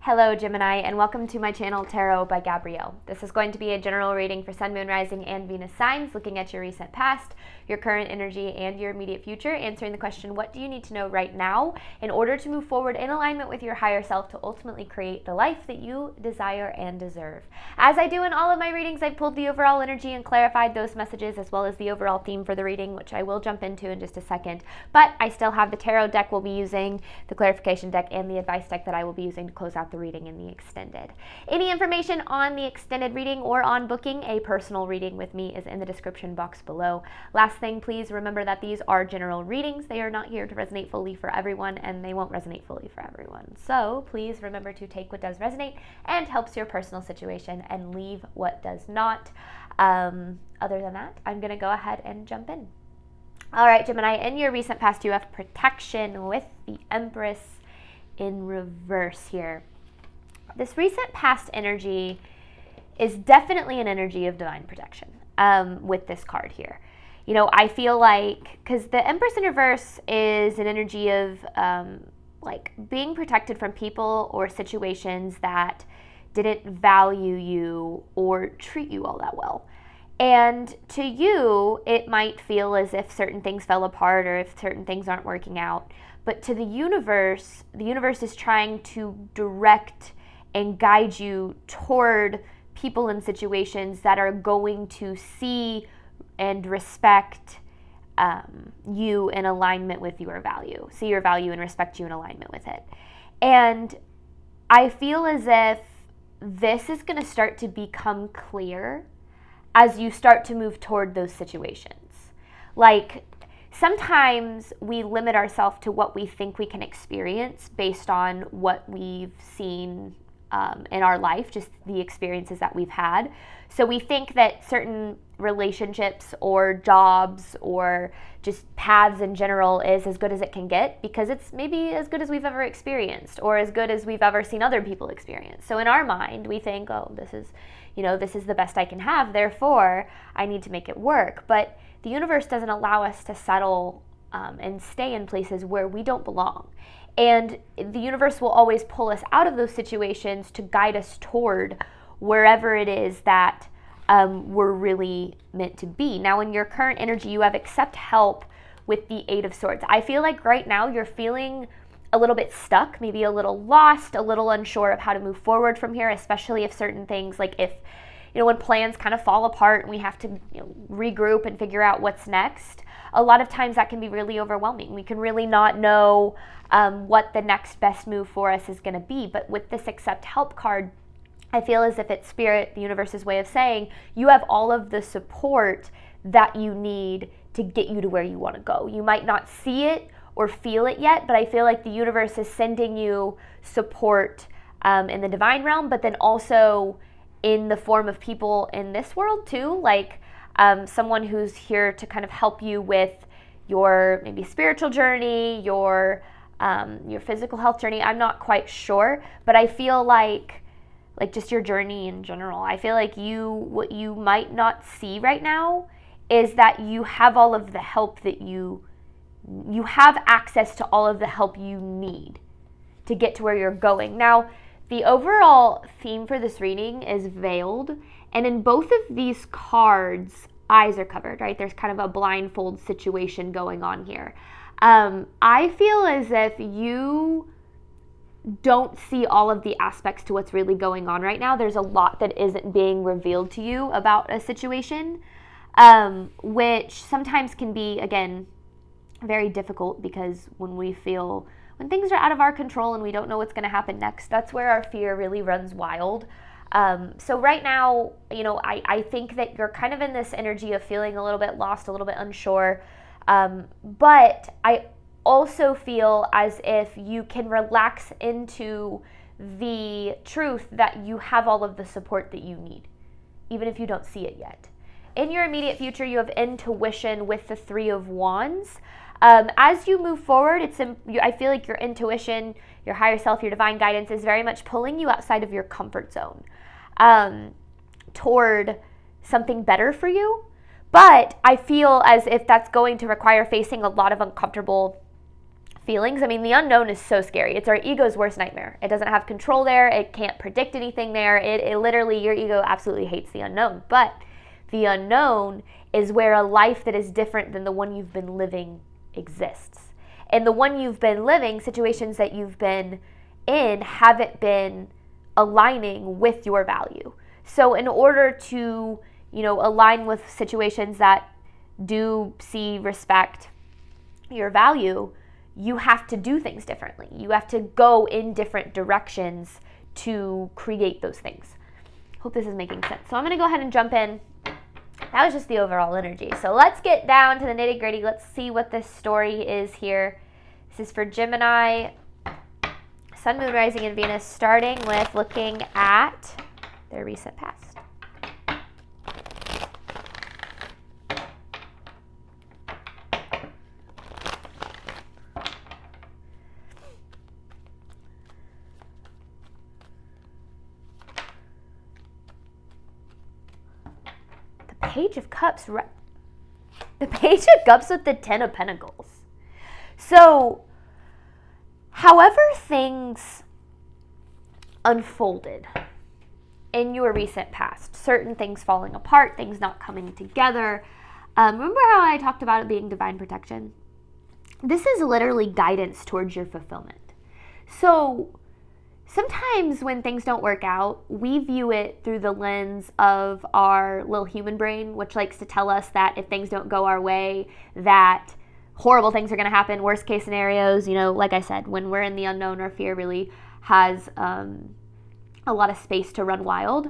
Hello Gemini, and welcome to my channel Tarot by Gabrielle. This is going to be a general reading for Sun, Moon, Rising, and Venus signs, looking at your recent past, your current energy, and your immediate future, answering the question, what do you need to know right now in order to move forward in alignment with your higher self to ultimately create the life that you desire and deserve. As I do in all of my readings, I've pulled the overall energy and clarified those messages as well as the overall theme for the reading, which I will jump into in just a second, but I still have the tarot deck we'll be using, the clarification deck, and the advice deck that I will be using to close out the reading in the extended. Any information on the extended reading or on booking a personal reading with me is in the description box below. Last thing, please remember that these are general readings. They are not here to resonate fully for everyone, and they won't resonate fully for everyone. So please remember to take what does resonate and helps your personal situation and leave what does not. Other than that, I'm going to go ahead and jump in. All right, Gemini, in your recent past, you have protection with the Empress in reverse here. This recent past energy is definitely an energy of divine protection with this card here. You know, I feel like, because the Empress in reverse is an energy of like being protected from people or situations that didn't value you or treat you all that well. And to you, it might feel as if certain things fell apart or if certain things aren't working out. But to the universe is trying to direct and guide you toward people and situations that are going to see and respect you in alignment with your value. See your value and respect you in alignment with it. And I feel as if this is going to start to become clear as you start to move toward those situations. Like, sometimes we limit ourselves to what we think we can experience based on what we've seen in our life, just the experiences that we've had. So we think that certain relationships or jobs or just paths in general is as good as it can get because it's maybe as good as we've ever experienced or as good as we've ever seen other people experience. So in our mind, we think, oh, this is the best I can have, therefore I need to make it work. But the universe doesn't allow us to settle and stay in places where we don't belong. And the universe will always pull us out of those situations to guide us toward wherever it is that we're really meant to be. Now, in your current energy, you have accept help with the Eight of Swords. I feel like right now you're feeling a little bit stuck, maybe a little lost, a little unsure of how to move forward from here, especially if certain things, like if, when plans kind of fall apart and we have to regroup and figure out what's next. A lot of times that can be really overwhelming. We can really not know what the next best move for us is going to be. But with this accept help card, I feel as if it's spirit, the universe's way of saying, you have all of the support that you need to get you to where you want to go. You might not see it or feel it yet, but I feel like the universe is sending you support in the divine realm, but then also in the form of people in this world too, like someone who's here to kind of help you with your maybe spiritual journey, your physical health journey. I'm not quite sure, but I feel like just your journey in general. I feel like what you might not see right now is that you have all of the help that you have access to all of the help you need to get to where you're going. Now, the overall theme for this reading is veiled, and in both of these cards, eyes are covered, right? There's kind of a blindfold situation going on here. I feel as if you don't see all of the aspects to what's really going on right now. There's a lot that isn't being revealed to you about a situation, which sometimes can be, again, very difficult because when things are out of our control and we don't know what's going to happen next, that's where our fear really runs wild. So right now, I think that you're kind of in this energy of feeling a little bit lost, a little bit unsure. But I also feel as if you can relax into the truth that you have all of the support that you need, even if you don't see it yet. In your immediate future, you have intuition with the Three of Wands. As you move forward, I feel like your intuition, your higher self, your divine guidance is very much pulling you outside of your comfort zone toward something better for you. But I feel as if that's going to require facing a lot of uncomfortable feelings. I mean, the unknown is so scary. It's our ego's worst nightmare. It doesn't have control there. It can't predict anything there. It literally, your ego absolutely hates the unknown. But the unknown is where a life that is different than the one you've been living exists. And the one you've been living, situations that you've been in, haven't been aligning with your value. So in order to, align with situations that do see, respect your value, you have to do things differently. You have to go in different directions to create those things. Hope this is making sense. So I'm going to go ahead and jump in. That was just the overall energy. So let's get down to the nitty gritty. Let's see what this story is here. This is for Gemini, Sun, Moon, Rising, and Venus, starting with looking at their recent past. Page of Cups, the Page of Cups with the Ten of Pentacles. So, however things unfolded in your recent past, certain things falling apart, things not coming together. Remember how I talked about it being divine protection? This is literally guidance towards your fulfillment. So, sometimes when things don't work out, we view it through the lens of our little human brain, which likes to tell us that if things don't go our way, that horrible things are going to happen, worst case scenarios. Like I said, when we're in the unknown, our fear really has a lot of space to run wild.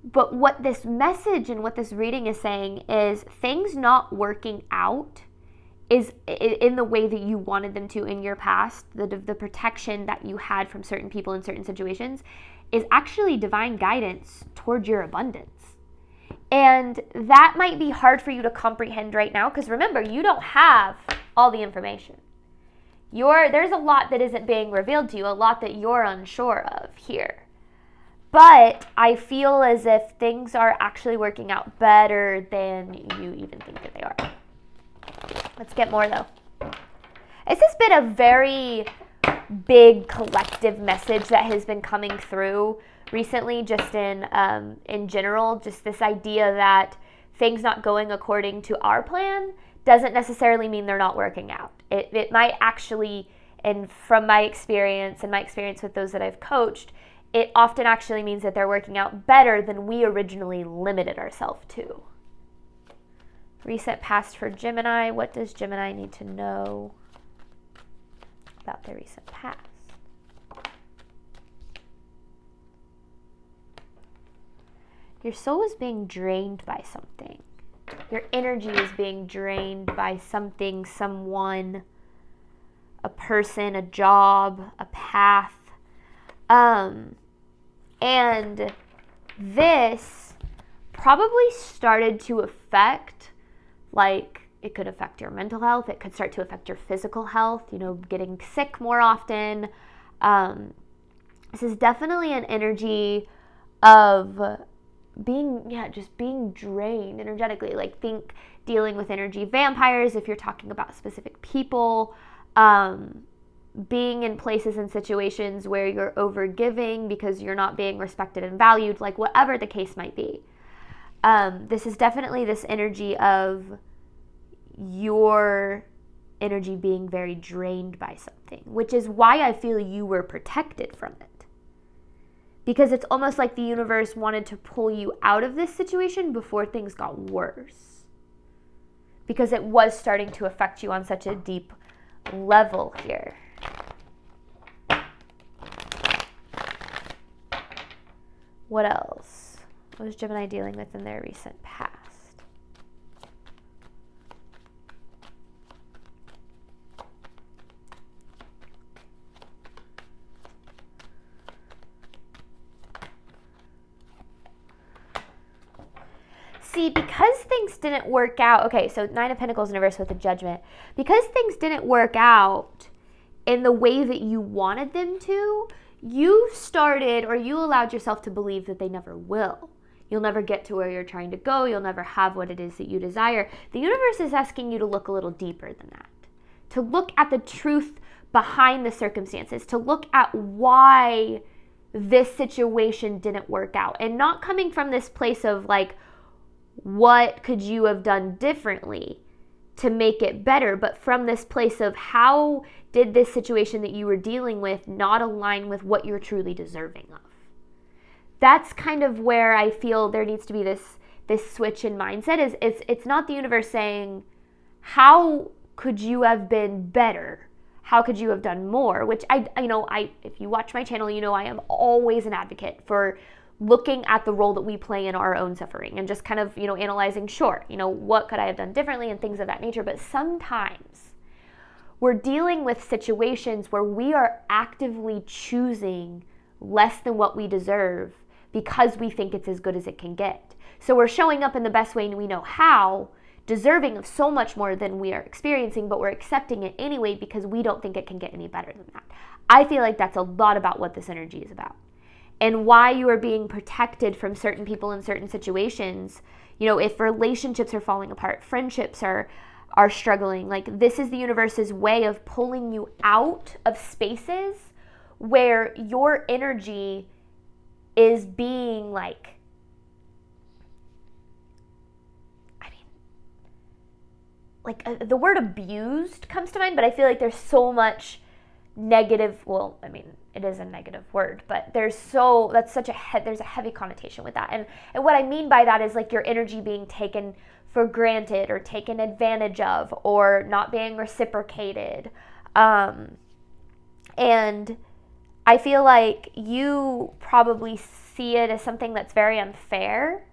But what this message and what this reading is saying is things not working out is in the way that you wanted them to in your past, the protection that you had from certain people in certain situations is actually divine guidance towards your abundance. And that might be hard for you to comprehend right now because remember, you don't have all the information. There's a lot that isn't being revealed to you, a lot that you're unsure of here. But I feel as if things are actually working out better than you even think that they are. Let's get more though. This has been a very big collective message that has been coming through recently, just in general, just this idea that things not going according to our plan doesn't necessarily mean they're not working out. It might actually, and from my experience and my experience with those that I've coached, it often actually means that they're working out better than we originally limited ourselves to. Recent past for Gemini. What does Gemini need to know about their recent past? Your soul is being drained by something. Your energy is being drained by something, someone, a person, a job, a path. And this probably started to affect, like, it could affect your mental health. It could start to affect your physical health, getting sick more often. This is definitely an energy of just being drained energetically. Like, think dealing with energy vampires if you're talking about specific people. Being in places and situations where you're overgiving because you're not being respected and valued, like whatever the case might be. This is definitely this energy of your energy being very drained by something, which is why I feel you were protected from it. Because it's almost like the universe wanted to pull you out of this situation before things got worse. Because it was starting to affect you on such a deep level here. What else? What was Gemini dealing with in their recent past? See, because things didn't work out, okay, so Nine of Pentacles in reverse with the Judgment. Because things didn't work out in the way that you wanted them to, you started, or you allowed yourself to believe that they never will. You'll never get to where you're trying to go. You'll never have what it is that you desire. The universe is asking you to look a little deeper than that. To look at the truth behind the circumstances, to look at why this situation didn't work out, and not coming from this place of like, what could you have done differently to make it better, but from this place of how did this situation that you were dealing with not align with what you're truly deserving of. That's kind of where I feel there needs to be this switch in mindset. Is it's not the universe saying, how could you have been better? How could you have done more? Which I if you watch my channel, I am always an advocate for looking at the role that we play in our own suffering and just kind of, analyzing, sure, what could I have done differently and things of that nature. But sometimes we're dealing with situations where we are actively choosing less than what we deserve because we think it's as good as it can get. So we're showing up in the best way we know how, deserving of so much more than we are experiencing, but we're accepting it anyway because we don't think it can get any better than that. I feel like that's a lot about what this energy is about, and why you are being protected from certain people in certain situations. If relationships are falling apart, friendships are struggling, like, this is the universe's way of pulling you out of spaces where your energy is being the word abused comes to mind, but I feel like there's so much negative, it is a negative word, but there's a heavy connotation with that. And what I mean by that is like your energy being taken for granted or taken advantage of or not being reciprocated. And I feel like you probably see it as something that's very unfair.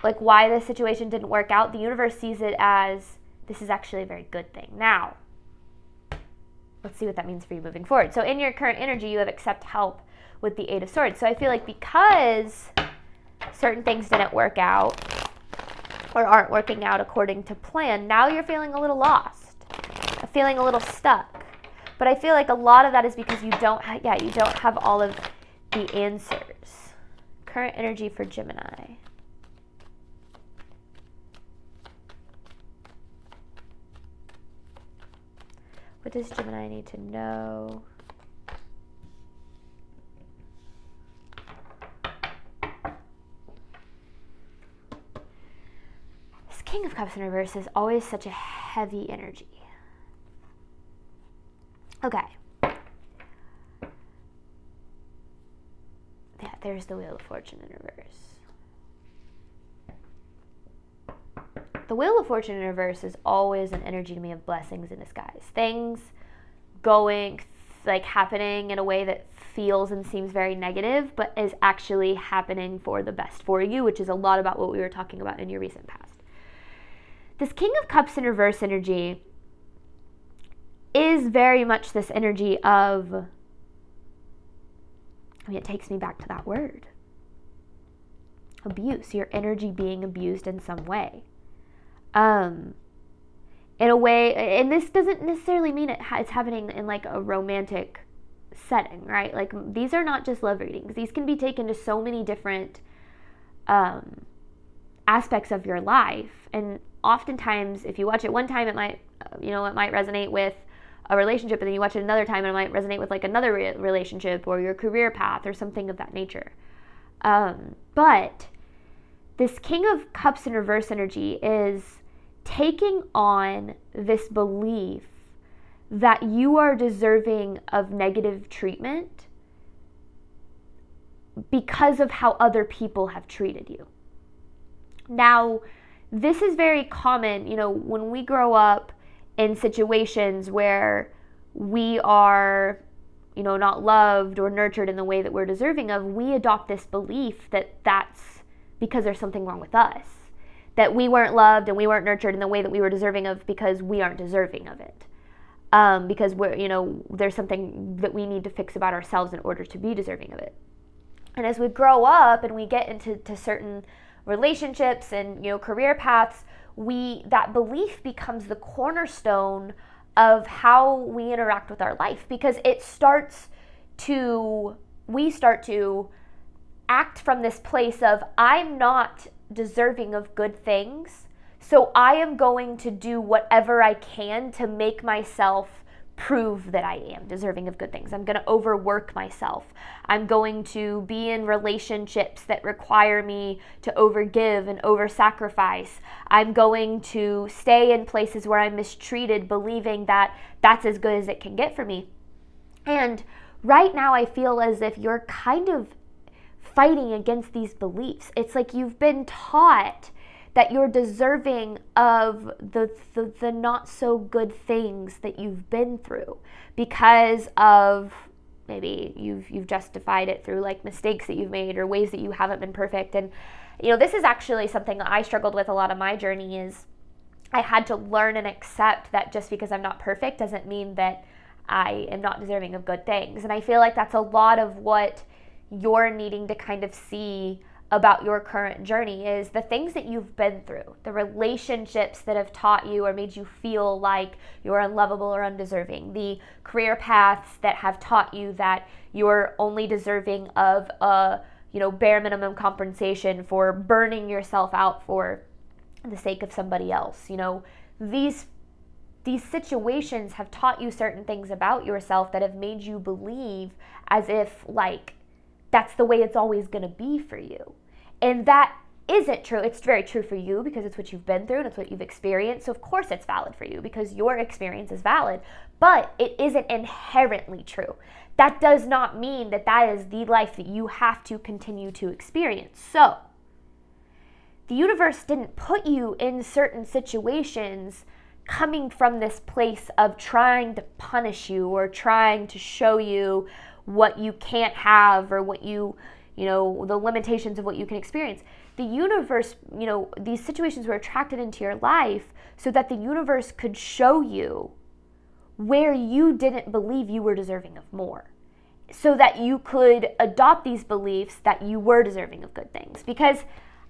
Like, why this situation didn't work out, the universe sees it as, this is actually a very good thing. Now, let's see what that means for you moving forward. So in your current energy, you have accept help with the Eight of Swords. So I feel like because certain things didn't work out or aren't working out according to plan, now you're feeling a little lost, feeling a little stuck. But I feel like a lot of that is because you don't have all of the answers. Current energy for Gemini. What does Gemini need to know? This King of Cups in reverse is always such a heavy energy. Okay. Yeah, there's the Wheel of Fortune in reverse. The Wheel of Fortune in reverse is always an energy to me of blessings in disguise. Things happening in a way that feels and seems very negative, but is actually happening for the best for you, which is a lot about what we were talking about in your recent past. This King of Cups in reverse energy is very much this energy of, it takes me back to that word. Abuse, your energy being abused in some way. In a way, and this doesn't necessarily mean it's happening in like a romantic setting, right? Like, these are not just love readings. These can be taken to so many different aspects of your life. And oftentimes, if you watch it one time, it might resonate with a relationship, and then you watch it another time, and it might resonate with like another relationship or your career path or something of that nature. But this King of Cups in reverse energy is taking on this belief that you are deserving of negative treatment because of how other people have treated you. Now, this is very common, when we grow up in situations where we are, not loved or nurtured in the way that we're deserving of, we adopt this belief that that's because there's something wrong with us. That we weren't loved and we weren't nurtured in the way that we were deserving of because we aren't deserving of it. Because there's something that we need to fix about ourselves in order to be deserving of it. And as we grow up and we get into certain relationships and career paths, that belief becomes the cornerstone of how we interact with our life, because we start to act from this place of, I'm not deserving of good things, So I am going to do whatever I can to make myself prove that I am deserving of good things. I'm going to overwork myself. I'm going to be in relationships that require me to overgive and oversacrifice. I'm going to stay in places where I'm mistreated, believing that that's as good as it can get for me. And right now I feel as if you're kind of fighting against these beliefs. It's like you've been taught that you're deserving of the not so good things that you've been through because of maybe you've justified it through like mistakes that you've made or ways that you haven't been perfect. And this is actually something I struggled with a lot of my journey. Is I had to learn and accept that just because I'm not perfect doesn't mean that I am not deserving of good things. And I feel like that's a lot of what you're needing to kind of see about your current journey is the things that you've been through, the relationships that have taught you or made you feel like you're unlovable or undeserving, the career paths that have taught you that you're only deserving of a bare minimum compensation for burning yourself out for the sake of somebody else. These situations have taught you certain things about yourself that have made you believe as if like that's the way it's always going to be for you. And that isn't true. It's very true for you because it's what you've been through and it's what you've experienced. So of course it's valid for you because your experience is valid, but it isn't inherently true. That does not mean that that is the life that you have to continue to experience. So the universe didn't put you in certain situations coming from this place of trying to punish you or trying to show you what you can't have or what the limitations of what you can experience. The universe, these situations were attracted into your life so that the universe could show you where you didn't believe you were deserving of more, so that you could adopt these beliefs that you were deserving of good things. Because,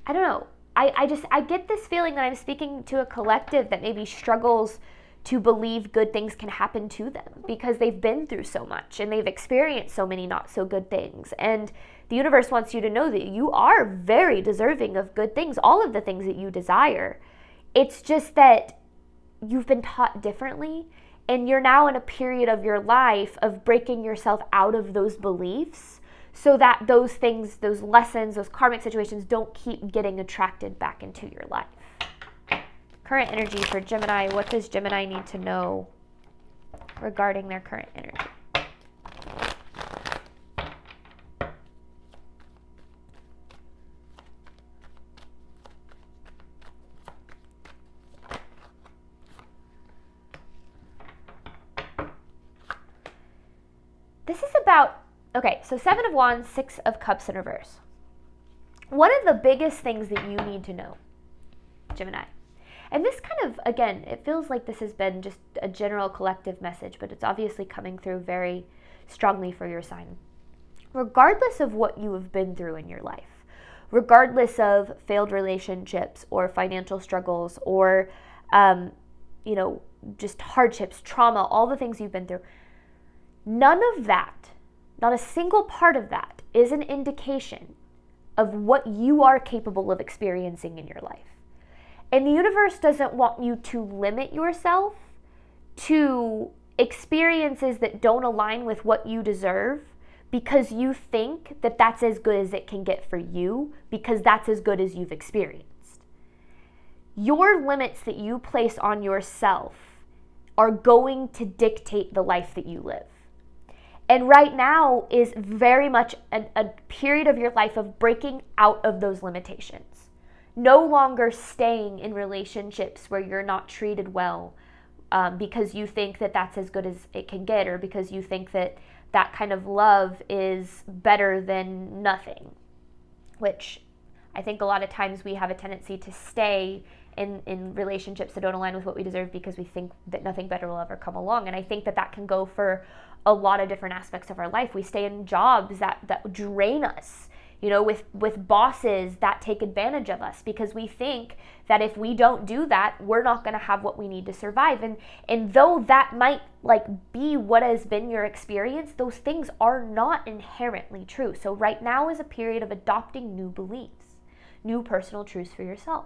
I don't know, I get this feeling that I'm speaking to a collective that maybe struggles to believe good things can happen to them because they've been through so much and they've experienced so many not so good things. And the universe wants you to know that you are very deserving of good things, all of the things that you desire. It's just that you've been taught differently, and you're now in a period of your life of breaking yourself out of those beliefs so that those things, those lessons, those karmic situations don't keep getting attracted back into your life. Current energy for Gemini. What does Gemini need to know regarding their current energy? This is about, okay, so 7 of Wands, 6 of Cups in reverse. One of the biggest things that you need to know, Gemini, and this kind of, again, it feels like this has been just a general collective message, but it's obviously coming through very strongly for your sign. Regardless of what you have been through in your life, regardless of failed relationships or financial struggles or, just hardships, trauma, all the things you've been through, none of that, not a single part of that, is an indication of what you are capable of experiencing in your life. And the universe doesn't want you to limit yourself to experiences that don't align with what you deserve because you think that that's as good as it can get for you because that's as good as you've experienced. Your limits that you place on yourself are going to dictate the life that you live. And right now is very much a period of your life of breaking out of those limitations. No longer staying in relationships where you're not treated well because you think that that's as good as it can get or because you think that that kind of love is better than nothing, which I think a lot of times we have a tendency to stay in relationships that don't align with what we deserve because we think that nothing better will ever come along. And I think that can go for a lot of different aspects of our life. We stay in jobs that drain us, with bosses that take advantage of us because we think that if we don't do that, we're not going to have what we need to survive. And though that might be what has been your experience, those things are not inherently true. So right now is a period of adopting new beliefs, new personal truths for yourself.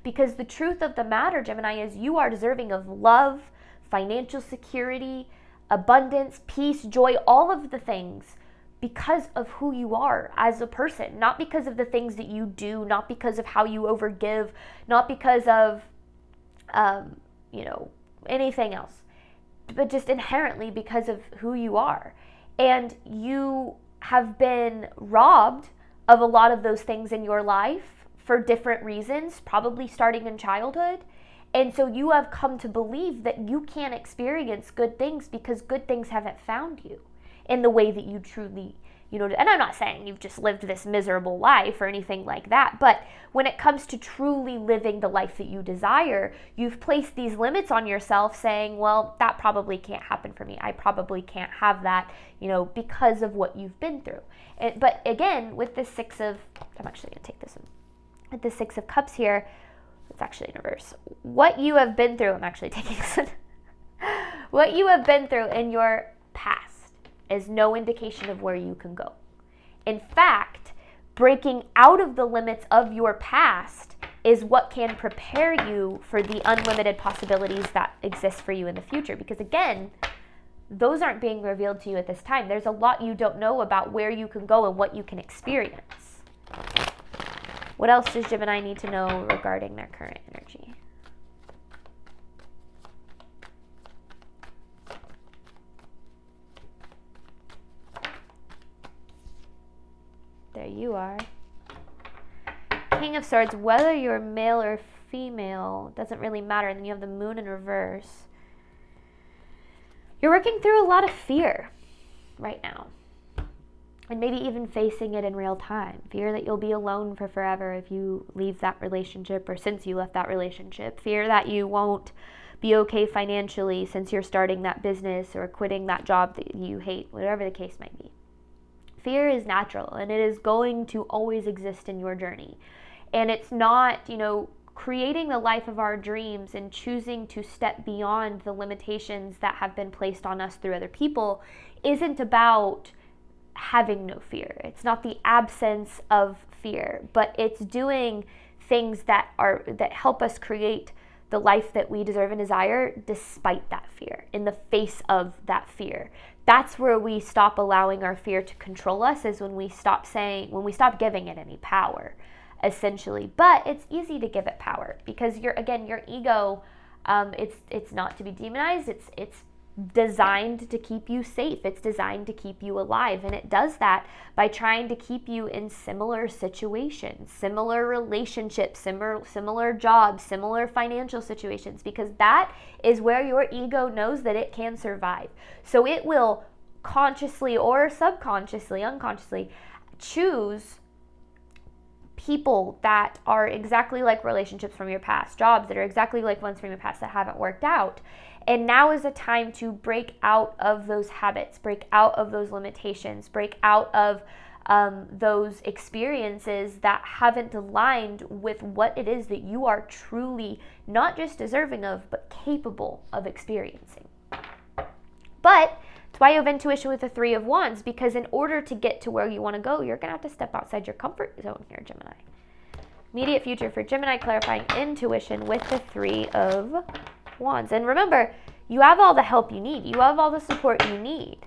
Because the truth of the matter, Gemini, is you are deserving of love, financial security, abundance, peace, joy, all of the things because of who you are as a person, not because of the things that you do, not because of how you overgive, not because of, anything else, but just inherently because of who you are. And you have been robbed of a lot of those things in your life for different reasons, probably starting in childhood. And so you have come to believe that you can't experience good things because good things haven't found you in the way that you truly, and I'm not saying you've just lived this miserable life or anything like that, but when it comes to truly living the life that you desire, you've placed these limits on yourself saying, well, that probably can't happen for me. I probably can't have that, because of what you've been through. But again, with the I'm actually going to take this one. With the 6 of Cups here, it's actually in reverse. What you have been through, I'm actually taking this one. What you have been through in your past is no indication of where you can go. In fact, breaking out of the limits of your past is what can prepare you for the unlimited possibilities that exist for you in the future. Because again, those aren't being revealed to you at this time. There's a lot you don't know about where you can go and what you can experience. What else does Gemini need to know regarding their current energy? There you are. King of Swords, whether you're male or female, doesn't really matter. And then you have the Moon in reverse. You're working through a lot of fear right now. And maybe even facing it in real time. Fear that you'll be alone for forever if you leave that relationship or since you left that relationship. Fear that you won't be okay financially since you're starting that business or quitting that job that you hate, whatever the case might be. Fear is natural and it is going to always exist in your journey. And it's not, creating the life of our dreams and choosing to step beyond the limitations that have been placed on us through other people isn't about having no fear. It's not the absence of fear, but it's doing things that help us create the life that we deserve and desire despite that fear, in the face of that fear. That's where we stop allowing our fear to control us, is when we stop giving it any power, essentially. But it's easy to give it power because your ego, it's not to be demonized. It's designed to keep you safe. It's designed to keep you alive. And it does that by trying to keep you in similar situations, similar relationships, similar jobs, similar financial situations, because that is where your ego knows that it can survive. So it will consciously or subconsciously, unconsciously choose people that are exactly like relationships from your past, jobs that are exactly like ones from your past that haven't worked out. And now is a time to break out of those habits, break out of those limitations, break out of those experiences that haven't aligned with what it is that you are truly not just deserving of, but capable of experiencing. But it's why you have intuition with the 3 of Wands, because in order to get to where you want to go, you're going to have to step outside your comfort zone here, Gemini. Immediate future for Gemini, clarifying intuition with the 3 of Wands. And remember, you have all the help you need. You have all the support you need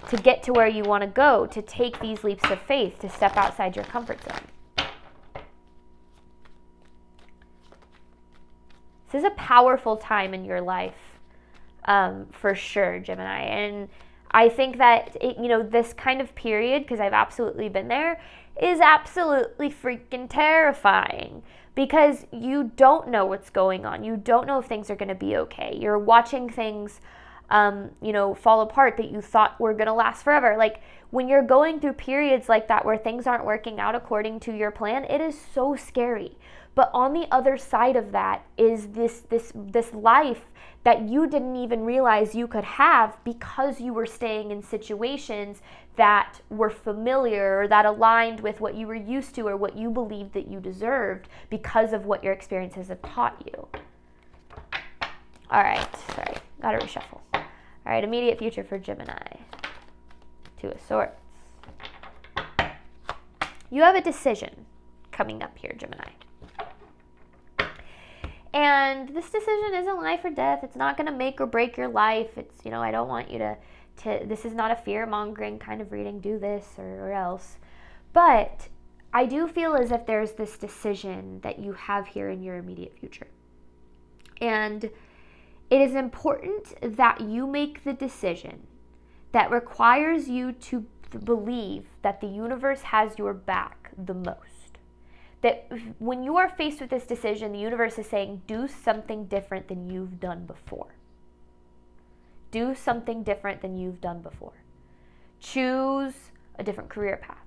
to get to where you want to go, to take these leaps of faith, to step outside your comfort zone. This is a powerful time in your life, for sure, Gemini. And I think that, this kind of period, because I've absolutely been there, is absolutely freaking terrifying. Because you don't know what's going on. You don't know if things are going to be okay. You're watching things, fall apart that you thought were going to last forever. Like when you're going through periods like that where things aren't working out according to your plan, it is so scary. But on the other side of that is this life that you didn't even realize you could have because you were staying in situations that were familiar or that aligned with what you were used to or what you believed that you deserved because of what your experiences have taught you. All right, sorry, gotta reshuffle. All right, immediate future for Gemini. 2 of Swords. You have a decision coming up here, Gemini. And this decision isn't life or death. It's not going to make or break your life. It's, I don't want you to this is not a fear-mongering kind of reading, do this or else. But I do feel as if there's this decision that you have here in your immediate future. And it is important that you make the decision that requires you to believe that the universe has your back the most. That when you are faced with this decision, the universe is saying, do something different than you've done before. Do something different than you've done before. Choose a different career path.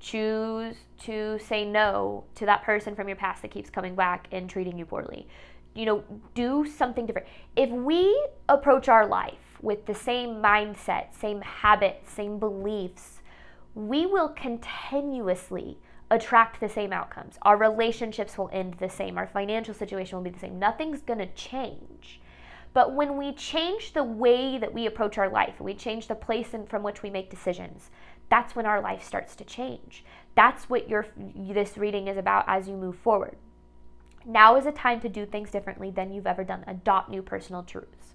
Choose to say no to that person from your past that keeps coming back and treating you poorly. Do something different. If we approach our life with the same mindset, same habits, same beliefs, we will continuously attract the same outcomes. Our relationships will end the same. Our financial situation will be the same. Nothing's going to change. But when we change the way that we approach our life, and we change the place from which we make decisions, that's when our life starts to change. That's what this reading is about as you move forward. Now is a time to do things differently than you've ever done. Adopt new personal truths.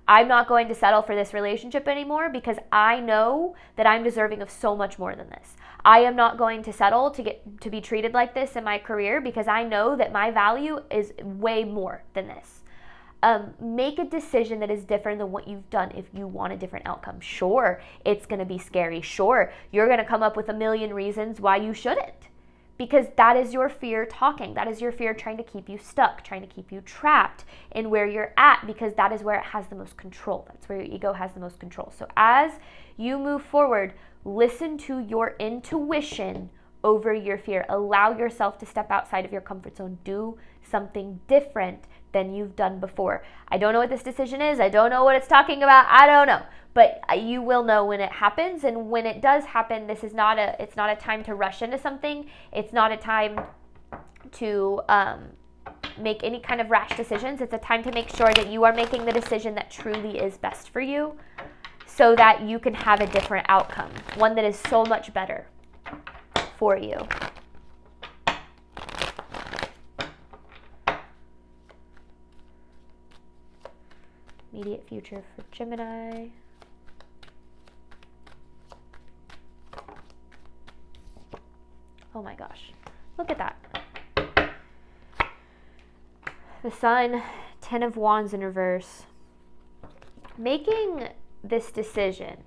I'm not going to settle for this relationship anymore because I know that I'm deserving of so much more than this. I am not going to settle to be treated like this in my career because I know that my value is way more than this. Make a decision that is different than what you've done if you want a different outcome. Sure, it's going to be scary. Sure, you're going to come up with a million reasons why you shouldn't. Because that is your fear talking. That is your fear trying to keep you stuck, trying to keep you trapped in where you're at, because that is where it has the most control. That's where your ego has the most control. So as you move forward, listen to your intuition over your fear. Allow yourself to step outside of your comfort zone. Do something different than you've done before. I don't know what this decision is. I don't know what it's talking about. I don't know. But you will know when it happens. And when it does happen, it's not a time to rush into something. It's not a time to make any kind of rash decisions. It's a time to make sure that you are making the decision that truly is best for you so that you can have a different outcome, one that is so much better for you. Immediate future for Gemini. Oh my gosh, look at that. The Sun, 10 of Wands in reverse. Making this decision,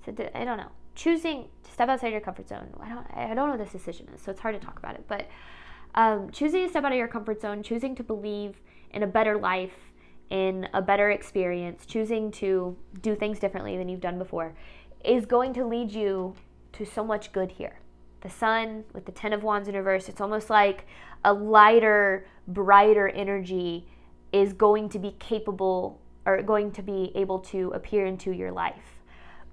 I don't know, choosing to step outside your comfort zone. I don't know what this decision is, so it's hard to talk about it. But choosing to step out of your comfort zone, choosing to believe in a better life, in a better experience, choosing to do things differently than you've done before, is going to lead you to so much good here. The Sun with the 10 of Wands in reverse, it's almost like a lighter, brighter energy is going to be capable or going to be able to appear into your life.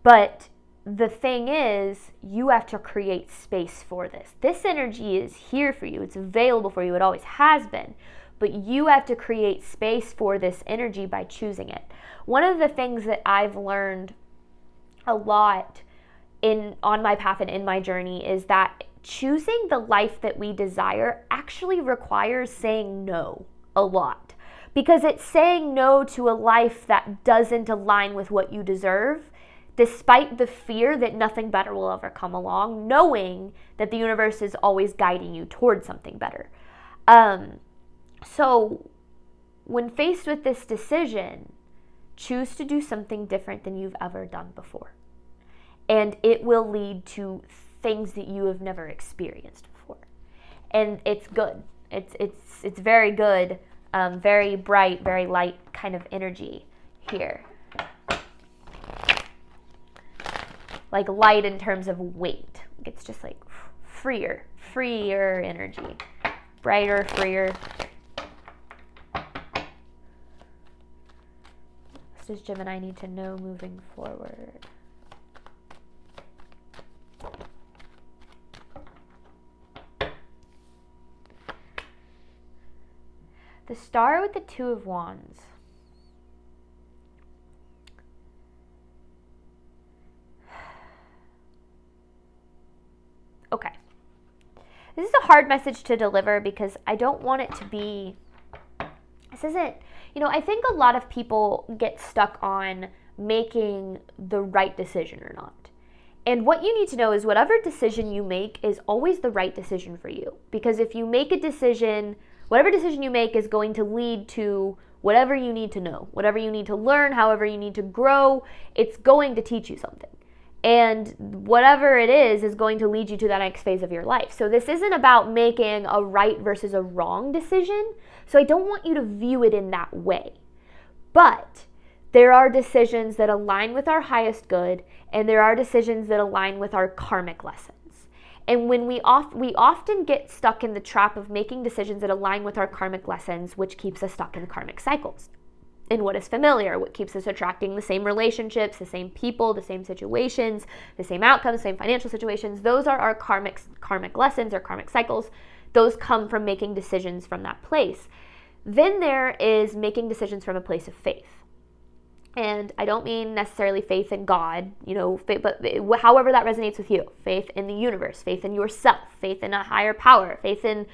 But the thing is, you have to create space for this. This energy is here for you. It's available for you. It always has been. But you have to create space for this energy by choosing it. One of the things that I've learned a lot on my path and in my journey is that choosing the life that we desire actually requires saying no a lot. Because it's saying no to a life that doesn't align with what you deserve, despite the fear that nothing better will ever come along, knowing that the universe is always guiding you towards something better. So when faced with this decision, choose to do something different than you've ever done before. And it will lead to things that you have never experienced before. And it's good. It's very good, very bright, very light kind of energy here. Like light in terms of weight. It's just like freer energy. Brighter, freer. What does Gemini need to know moving forward? The Star with the 2 of Wands. Okay. This is a hard message to deliver because I don't want it to be This isn't, I think a lot of people get stuck on making the right decision or not. And what you need to know is whatever decision you make is always the right decision for you. Because if you make a decision, whatever decision you make is going to lead to whatever you need to know, whatever you need to learn, however you need to grow, it's going to teach you something. And whatever it is going to lead you to that next phase of your life. So this isn't about making a right versus a wrong decision. So I don't want you to view it in that way. But there are decisions that align with our highest good, and there are decisions that align with our karmic lessons. And when we often get stuck in the trap of making decisions that align with our karmic lessons, which keeps us stuck in karmic cycles. In what is familiar, what keeps us attracting the same relationships, the same people, the same situations, the same outcomes, the same financial situations. Those are our karmic lessons or karmic cycles. Those come from making decisions from that place. Then there is making decisions from a place of faith. And I don't mean necessarily faith in God, but however that resonates with you. Faith in the universe, faith in yourself, faith in a higher power, faith in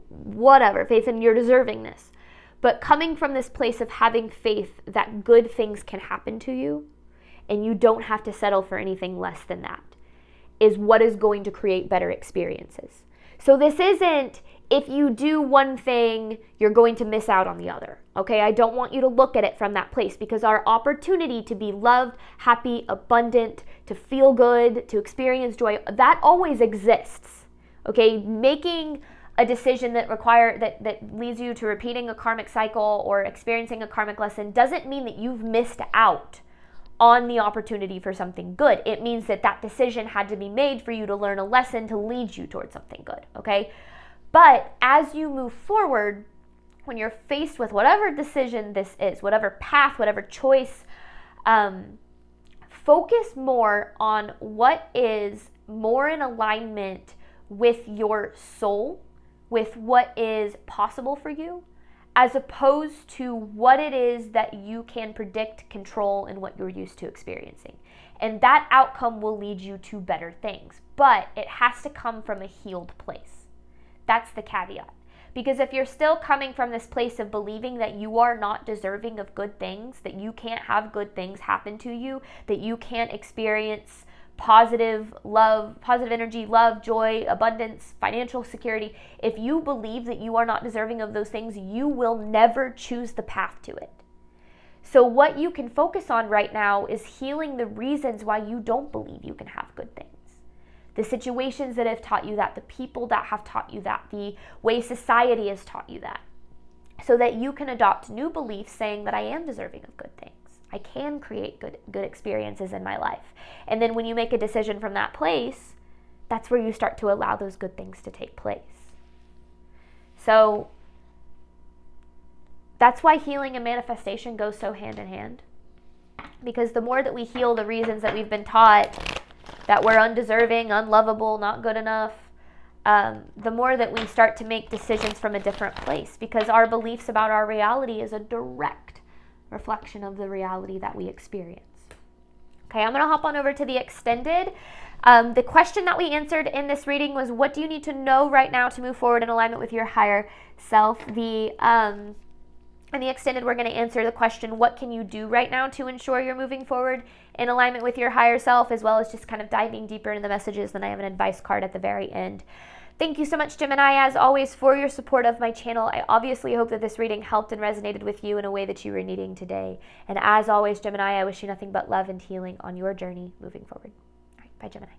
whatever, faith in your deservingness. But coming from this place of having faith that good things can happen to you and you don't have to settle for anything less than that is what is going to create better experiences. So this isn't, if you do one thing, you're going to miss out on the other, okay? I don't want you to look at it from that place, because our opportunity to be loved, happy, abundant, to feel good, to experience joy, that always exists, okay? Making a decision that leads you to repeating a karmic cycle or experiencing a karmic lesson doesn't mean that you've missed out on the opportunity for something good. It means that decision had to be made for you to learn a lesson to lead you towards something good, okay? But as you move forward, when you're faced with whatever decision this is, whatever path, whatever choice, focus more on what is more in alignment with your soul, with what is possible for you, as opposed to what it is that you can predict, control, and what you're used to experiencing. And that outcome will lead you to better things, but it has to come from a healed place. That's the caveat. Because if you're still coming from this place of believing that you are not deserving of good things, that you can't have good things happen to you, that you can't experience positive love, positive energy, love, joy, abundance, financial security, if you believe that you are not deserving of those things, you will never choose the path to it. So what you can focus on right now is healing the reasons why you don't believe you can have good things. The situations that have taught you that, the people that have taught you that, the way society has taught you that, so that you can adopt new beliefs saying that I am deserving of good things. I can create good experiences in my life. And then when you make a decision from that place, that's where you start to allow those good things to take place. So that's why healing and manifestation go so hand in hand. Because the more that we heal the reasons that we've been taught that we're undeserving, unlovable, not good enough, the more that we start to make decisions from a different place. Because our beliefs about our reality is a direct reflection of the reality that we experience. Okay, I'm going to hop on over to the extended. The question that we answered in this reading was, what do you need to know right now to move forward in alignment with your higher self? In the extended, we're going to answer the question, what can you do right now to ensure you're moving forward in alignment with your higher self, as well as just kind of diving deeper into the messages. Then I have an advice card at the very end. Thank you so much, Gemini, as always, for your support of my channel. I obviously hope that this reading helped and resonated with you in a way that you were needing today. And as always, Gemini, I wish you nothing but love and healing on your journey moving forward. All right, bye, Gemini.